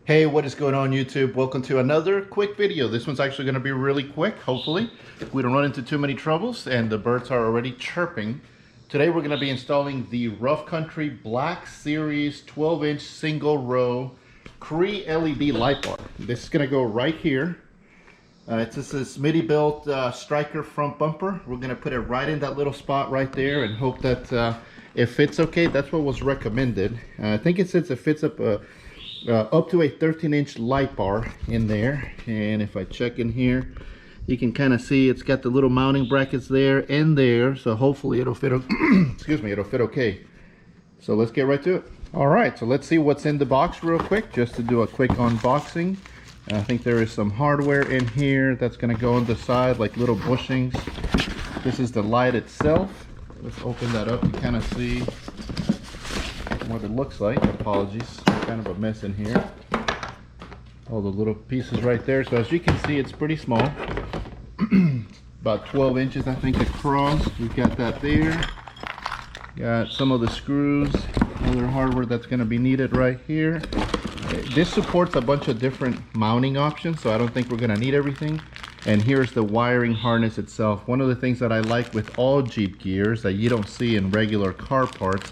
Hey, what is going on YouTube? Welcome to another quick video. This one's actually going to be really quick, hopefully. We don't run into too many troubles and the birds are already chirping. Today we're going to be installing the Rough Country Black Series 12-inch single row Cree LED light bar. This is going to go right here. It's just this Smitty-built striker front bumper. We're going to put it right in that little spot right there and hope that it fits okay. That's what was recommended. I think it says it fits up to a 13-inch light bar in there. And if I check in here, you can kind of see it's got the little mounting brackets there and there. So hopefully it'll fit, excuse me, it'll fit okay. So let's get right to it. All right, so let's see what's in the box real quick, just to do a quick unboxing. I think there is some hardware in here that's going to go on the side, like little bushings. This is the light itself. Let's open that up and kind of see what it looks like. Apologies, kind of a mess in here. All the little pieces right there. So as you can see, it's pretty small. About 12 inches, I think, across. We've got that there. Got some of the screws, other hardware that's going to be needed right here. This supports a bunch of different mounting options, so I don't think we're going to need everything. And here's the wiring harness itself. One of the things that I like with all Jeep gears that you don't see in regular car parts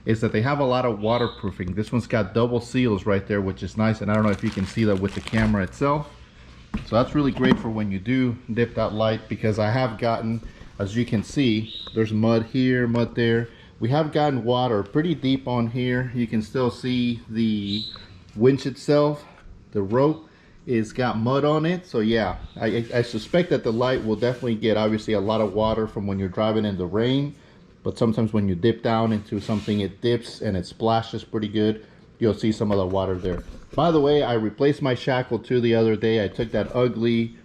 is that they have a lot of waterproofing. This one's got double seals right there, which is nice, and I don't know if you can see that with the camera itself. So that's really great for when you do dip that light, because I have gotten, as you can see, there's mud here, mud there. We have gotten water pretty deep on here. You can still see the winch itself. The rope is got mud on it, so yeah, I suspect that the light will definitely get obviously a lot of water from when you're driving in the rain. But sometimes when you dip down into something, it dips and it splashes pretty good. You'll see some of the water there. By the way, I replaced my shackle too the other day. I took that ugly,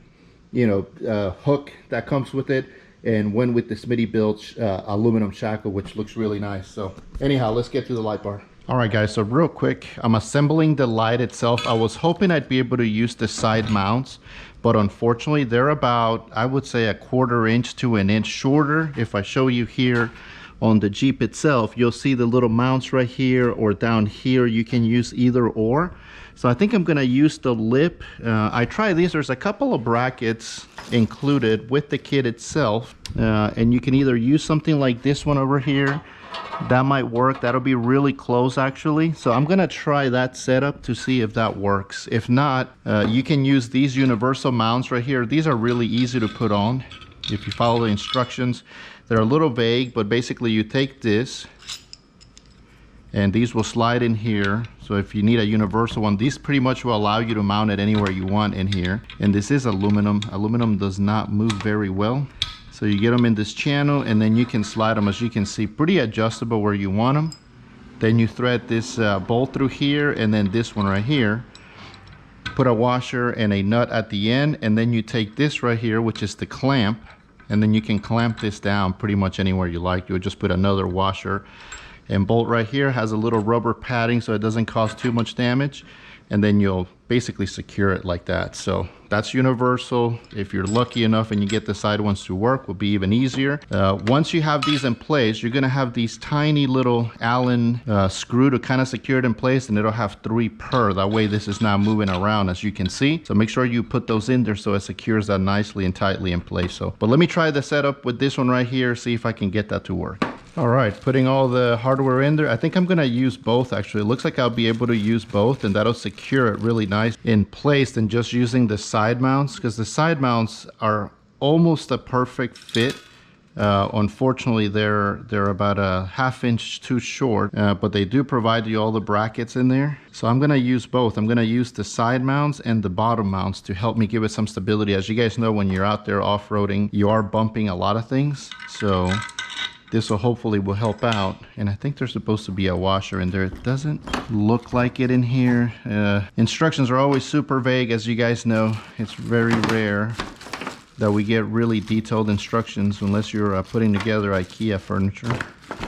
hook that comes with it and went with the Smitty-built aluminum shackle, which looks really nice. So anyhow, let's get to the light bar. All right, guys, so real quick, I'm assembling the light itself. I was hoping I'd be able to use the side mounts, but unfortunately they're about, I would say, a 1/4 inch to an inch shorter. If I show you here on the Jeep itself, you'll see the little mounts right here or down here. You can use either or. So I think I'm gonna use the lip. I tried these. There's a couple of brackets included with the kit itself. And you can either use something like this one over here. That might work. That'll be really close actually. So I'm gonna try that setup to see if that works. If not, you can use these universal mounts right here. These are really easy to put on if you follow the instructions. They're a little vague, but basically you take this and these will slide in here. So if you need a universal one, these pretty much will allow you to mount it anywhere you want in here. And this is aluminum. Aluminum does not move very well. So you get them in this channel and then you can slide them, as you can see, pretty adjustable where you want them. Then you thread this bolt through here and then this one right here. Put a washer and a nut at the end, and then you take this right here, which is the clamp, and then you can clamp this down pretty much anywhere you like. You'll just put another washer and bolt right here. Has a little rubber padding so it doesn't cause too much damage, and then you'll basically secure it like that. So that's universal. If you're lucky enough and you get the side ones to work, will be even easier. Once you have these in place, you're gonna have these tiny little Allen screw to kind of secure it in place, and it'll have 3 per. That way this is not moving around, as you can see. So make sure you put those in there so it secures that nicely and tightly in place. So, but let me try the setup with this one right here, see if I can get that to work. All right, putting all the hardware in there. I think I'm gonna use both actually. It looks like I'll be able to use both, and that'll secure it really nice in place than just using the side mounts, because the side mounts are almost a perfect fit. Unfortunately, they're about a 1/2 inch too short, but they do provide you all the brackets in there. So I'm gonna use both. I'm gonna use the side mounts and the bottom mounts to help me give it some stability. As you guys know, when you're out there off-roading, you are bumping a lot of things. So this will hopefully help out. And I think there's supposed to be a washer in there. It doesn't look like it in here. Instructions are always super vague, as you guys know. It's very rare that we get really detailed instructions unless you're putting together IKEA furniture.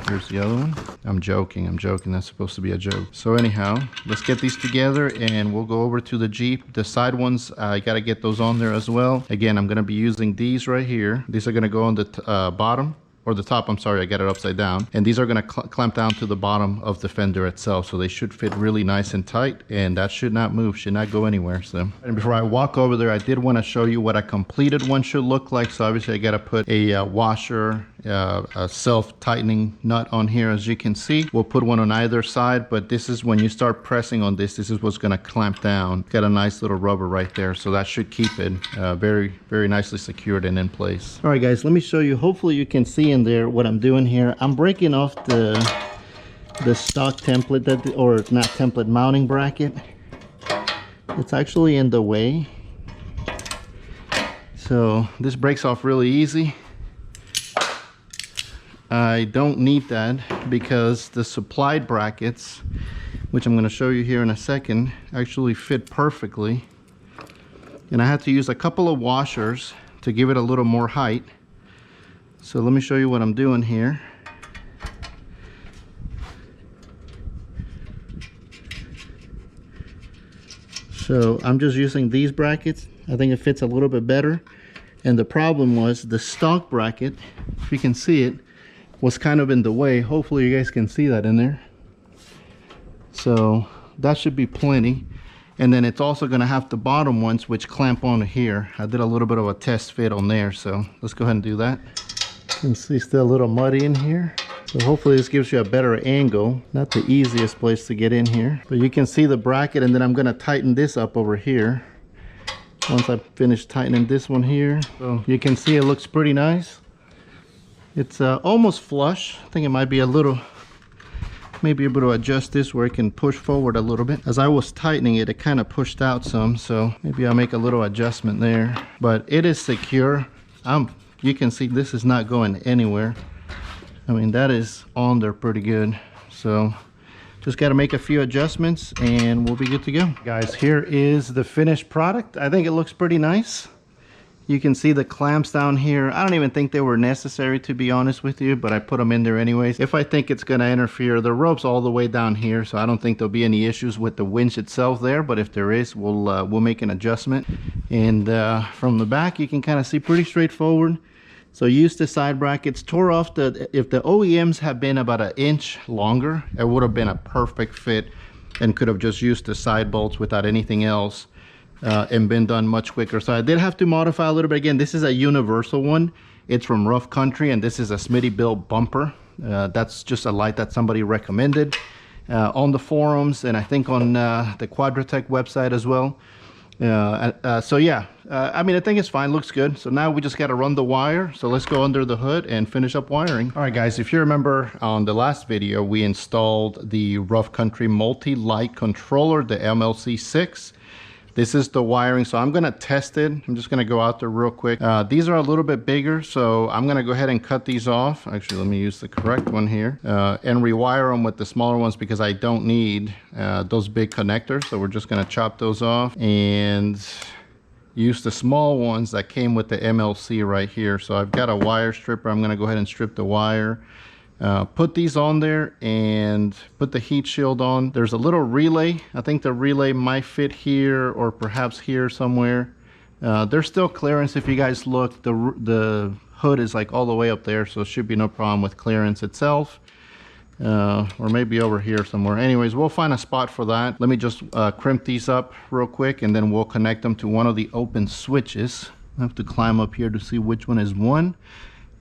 Here's the other one. I'm joking. That's supposed to be a joke. So anyhow, let's get these together and we'll go over to the Jeep. The side ones, I gotta get those on there as well. Again, I'm gonna be using these right here. These are gonna go on the bottom. or the top, I'm sorry, I got it upside down. And these are gonna clamp down to the bottom of the fender itself. So they should fit really nice and tight, and that should not move, should not go anywhere. So, and before I walk over there, I did wanna show you what a completed one should look like. So obviously I gotta put a washer, a self-tightening nut on here, as you can see. We'll put one on either side, but this is when you start pressing on this is what's gonna clamp down. Got a nice little rubber right there, so that should keep it very, very nicely secured and in place. All right, guys, let me show you. Hopefully you can see in there what I'm doing here. I'm breaking off the stock template, or not template, mounting bracket. It's actually in the way. So this breaks off really easy. I don't need that because the supplied brackets, which I'm going to show you here in a second, actually fit perfectly. And I had to use a couple of washers to give it a little more height. So let me show you what I'm doing here. So I'm just using these brackets. I think it fits a little bit better. And the problem was the stock bracket, if you can see it, was kind of in the way. Hopefully you guys can see that in there. So that should be plenty. And then it's also going to have the bottom ones which clamp onto here. I did a little bit of a test fit on there, so let's go ahead and do that. You can see still a little muddy in here. So hopefully this gives you a better angle. Not the easiest place to get in here, but you can see the bracket. And then I'm going to tighten this up over here once I finish tightening this one here. So you can see it looks pretty nice. It's almost flush. I think it might be a little, maybe able to adjust this where it can push forward a little bit. As I was tightening it, it kind of pushed out some, so maybe I'll make a little adjustment there. But it is secure. You can see this is not going anywhere. I mean, that is on there pretty good. So just got to make a few adjustments and we'll be good to go. Guys, here is the finished product. I think it looks pretty nice. You can see the clamps down here. I don't even think they were necessary, to be honest with you, but I put them in there anyways. If I think it's going to interfere, the rope's all the way down here, so I don't think there'll be any issues with the winch itself there, but if there is, we'll make an adjustment. And from the back, you can kind of see pretty straightforward. So use the side brackets, tore off if the OEMs had been about an inch longer, it would have been a perfect fit and could have just used the side bolts without anything else. And been done much quicker. So I did have to modify a little bit. Again, this is a universal one. It's from Rough Country, and this is a Smitty built bumper. That's just a light that somebody recommended on the forums, and I think on the Quadratech website as well. So yeah, I mean, I think it's fine, looks good. So now we just got to run the wire. So let's go under the hood and finish up wiring. All right, guys, if you remember on the last video, we installed the Rough Country multi-light controller, the MLC6. This is the wiring, so I'm gonna test it. I'm just gonna go out there real quick. These are a little bit bigger, so I'm gonna go ahead and cut these off. Actually, let me use the correct one here and rewire them with the smaller ones because I don't need those big connectors. So we're just gonna chop those off and use the small ones that came with the MLC right here. So I've got a wire stripper. I'm gonna go ahead and strip the wire. Put these on there and put the heat shield on. There's a little relay. I think the relay might fit here or perhaps here somewhere. There's still clearance if you guys look. The hood is like all the way up there, so it should be no problem with clearance itself. Or maybe over here somewhere. Anyways, we'll find a spot for that. Let me just crimp these up real quick and then we'll connect them to one of the open switches. I have to climb up here to see which one is one.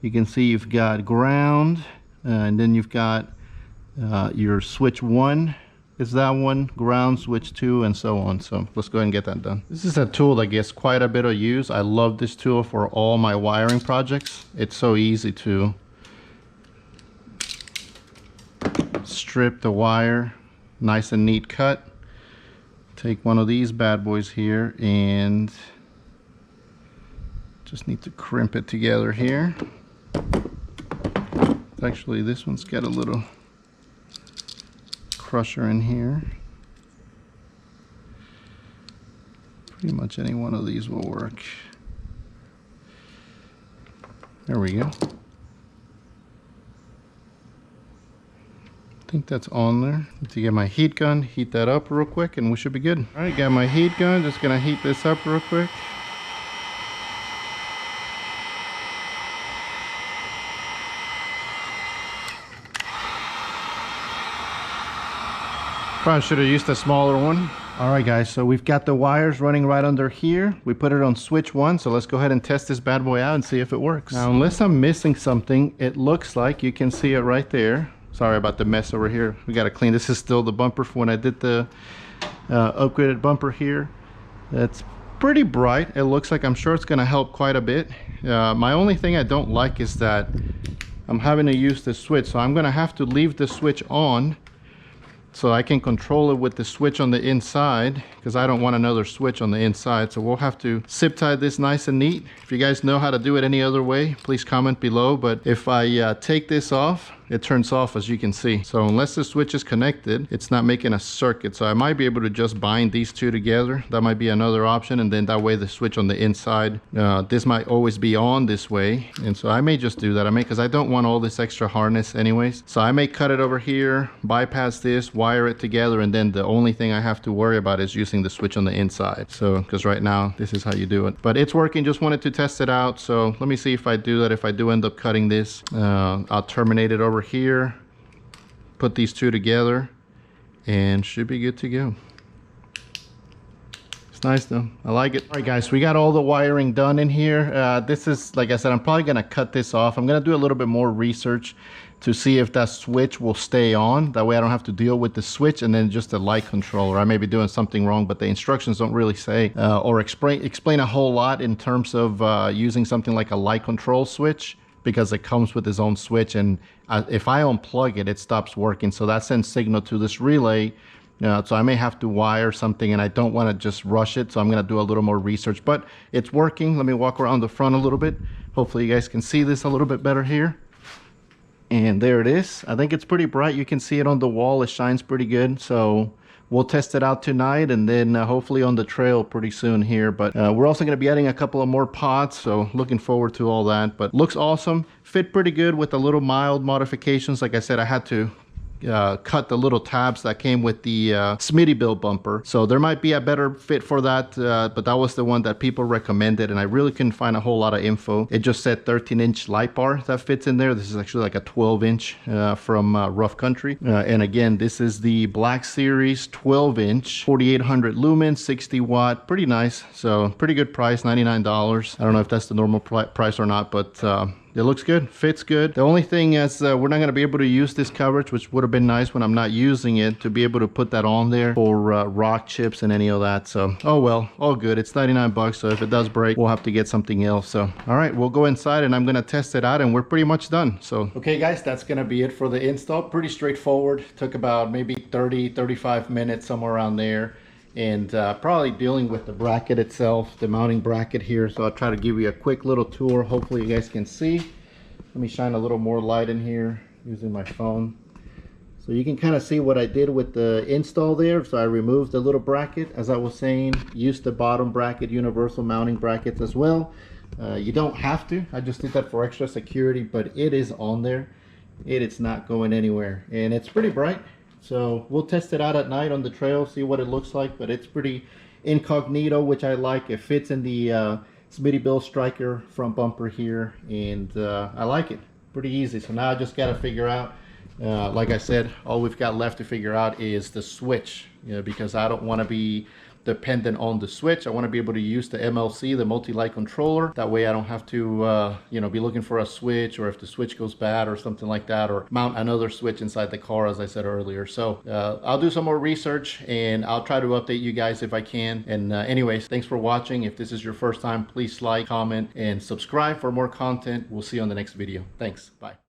You can see you've got ground. And then you've got your switch 1 is that one, ground, switch 2, and so on. So let's go ahead and get that done. This is a tool that gets quite a bit of use. I love this tool for all my wiring projects. It's so easy to strip the wire, nice and neat cut. Take one of these bad boys here and just need to crimp it together here. Actually, this one's got a little crusher in here. Pretty much any one of these will work. There we go. I think that's on there. Need to get my heat gun, heat that up real quick, and we should be good. All right, got my heat gun. Just gonna heat this up real quick. Probably should have used a smaller one. All right, guys, so we've got the wires running right under here. We put it on switch 1, so let's go ahead and test this bad boy out and see if it works. Now, unless I'm missing something, it looks like you can see it right there. Sorry about the mess over here. We got to clean. This is still the bumper from when I did the upgraded bumper here. It's pretty bright. It looks like, I'm sure it's going to help quite a bit. My only thing I don't like is that I'm having to use the switch, so I'm going to have to leave the switch on so I can control it with the switch on the inside, because I don't want another switch on the inside. So we'll have to zip tie this nice and neat. If you guys know how to do it any other way, please comment below. But if I take this off, it turns off, as you can see. So unless the switch is connected, it's not making a circuit. So I might be able to just bind these two together. That might be another option. And then that way the switch on the inside, this might always be on this way. And so I may just do that. because I don't want all this extra harness anyways. So I may cut it over here, bypass this, wire it together, and then the only thing I have to worry about is using the switch on the inside. So, because right now, this is how you do it. But it's working, just wanted to test it out. So let me see if I do that. If I do end up cutting this, I'll terminate it over here, put these two together, and should be good to go. It's nice though, I like it. All right, guys, we got all the wiring done in here. This is, like I said, I'm probably gonna cut this off. I'm gonna do a little bit more research to see if that switch will stay on. That way I don't have to deal with the switch and then just the light controller. I may be doing something wrong, but the instructions don't really say or explain a whole lot in terms of using something like a light control switch, because it comes with its own switch, and if I unplug it, it stops working. So that sends signal to this relay. So I may have to wire something, and I don't want to just rush it. So I'm going to do a little more research, but it's working. Let me walk around the front a little bit. Hopefully you guys can see this a little bit better here. And there it is. I think it's pretty bright. You can see it on the wall. It shines pretty good. So we'll test it out tonight, and then hopefully on the trail pretty soon here. But we're also going to be adding a couple of more pots, so looking forward to all that. But looks awesome. Fit pretty good with a little mild modifications. Like I said, I had to cut the little tabs that came with the Smittybilt bumper, so there might be a better fit for that, but that was the one that people recommended, and I really couldn't find a whole lot of info. It just said 13-inch light bar that fits in there. This is actually like a 12-inch from Rough Country, and again, this is the Black Series 12-inch 4800 lumens, 60 watt. Pretty nice. So pretty good price, $99. I don't know if that's the normal price or not, but it looks good, fits good. The only thing is we're not going to be able to use this coverage, which would have been nice when I'm not using it, to be able to put that on there for rock chips and any of that. So, oh well, all good. It's 99 bucks, so if it does break, we'll have to get something else. So, all right, we'll go inside and I'm going to test it out, and we're pretty much done. So, okay guys, that's going to be it for the install. Pretty straightforward. Took about maybe 30-35 minutes, somewhere around there. And probably dealing with the bracket itself, the mounting bracket here. So I'll try to give you a quick little tour. Hopefully you guys can see. Let me shine a little more light in here using my phone. So you can kind of see what I did with the install there. So I removed the little bracket, as I was saying, used the bottom bracket, universal mounting brackets as well. You don't have to. I just did that for extra security, but it is on there. It is not going anywhere, and it's pretty bright. So we'll test it out at night on the trail, see what it looks like, but it's pretty incognito, which I like. It fits in the Smittybilt Striker front bumper here, and I like it. Pretty easy. So now I just got to figure out, like I said, all we've got left to figure out is the switch, because I don't want to be dependent on the switch. I want to be able to use the MLC, the multi-light controller. That way I don't have to be looking for a switch, or if the switch goes bad or something like that, or mount another switch inside the car, as I said earlier. So I'll do some more research, and I'll try to update you guys if I can. And anyways, thanks for watching. If this is your first time, please like, comment, and subscribe for more content. We'll see you on the next video. Thanks. Bye.